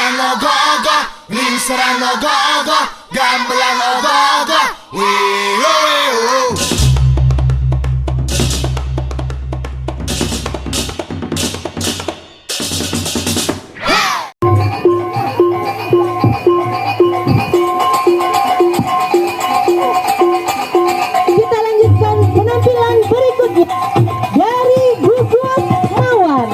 Lingsaran ogo-ogo, lingsaran ogo-ogo, gamelan ogo-ogo, wih. Kita lanjutkan penampilan berikutnya dari Gugus Mawar.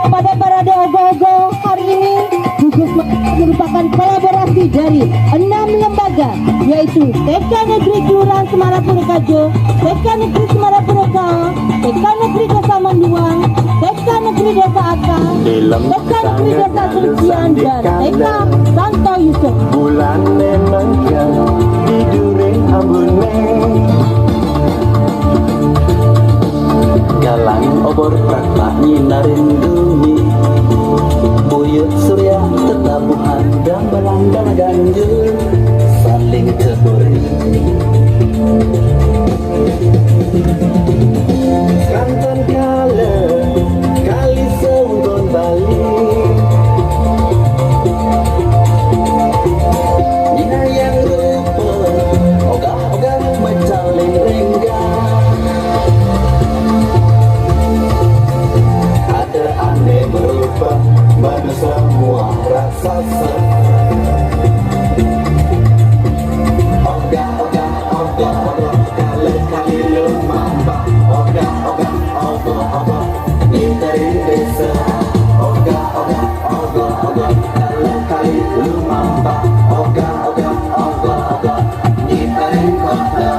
Pada parade ogo-ogo hari ini, Gugus Mawar merupakan kolaborasi dari 6 lembaga, yaitu TK Negeri Kelurahan Semarang Purworejo, TK Negeri Semarang Purworejo, TK Negeri Desa Manduang, TK Negeri Desa Aka, TK Negeri Desa Sucian, dan TK Santo Yusuf. Bulan menangkan tiduring ambune, galang obor prakma nyinarin bumi, buyut surya tetabuhan dan belanggang ganjil saling teburi. Kanton kale kali sembon Bali, yang rupa ogah-ogah mecaling renggang, ada aneh berupa pada semua raksasa. Ogah-ogah ogah-ogah kali-kali lumambah, ogah-ogah ogah-ogah nyinterin desa. Ogah-ogah ogah-ogah kali-kali lumambah, ogah-ogah ogah-ogah nyinterin kota.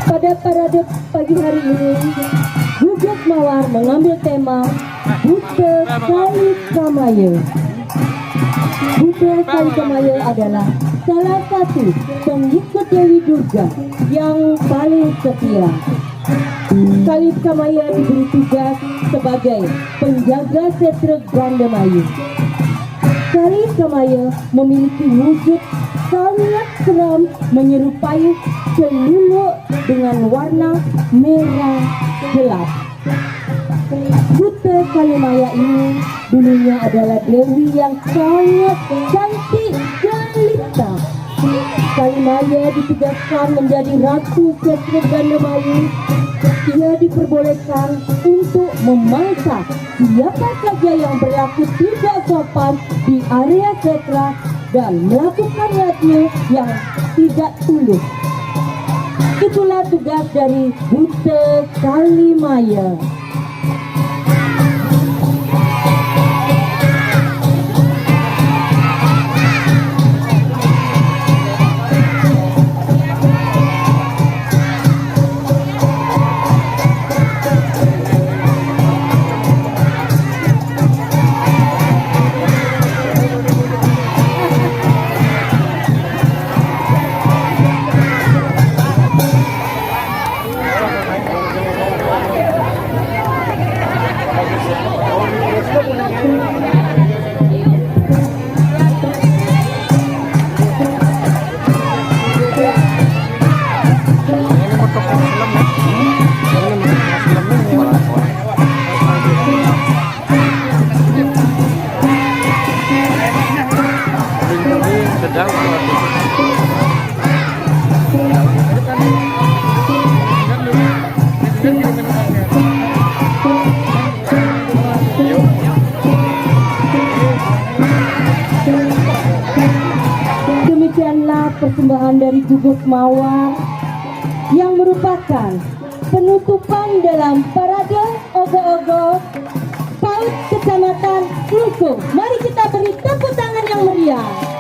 Pada parade pagi hari ini, Gugus Mawar mengambil tema Buta Kali Kamaya. Buta Kali Kamaya adalah salah satu pengikut Dewi Durga yang paling setia. Kali Kamaya diberi tugas sebagai penjaga setra Gandemayu. Kali Kamaya memiliki wujud sangat seram, menyerupai celuluk dengan warna merah gelap. Buta Kalimaya ini dulunya adalah dewi yang sangat cantik jelita. Kalimaya ditugaskan menjadi ratu setra Gandemayu. Ia diperbolehkan untuk memangsa siapa saja yang berlaku tidak sopan di area setra dan melakukan niatnya yang tidak tulus. Itulah tugas dari Buta Kalimaya. Gugus Mawar yang merupakan penutupan dalam parade ogo-ogo PAUD Kecamatan Klungkung. Mari kita beri tepuk tangan yang meriah.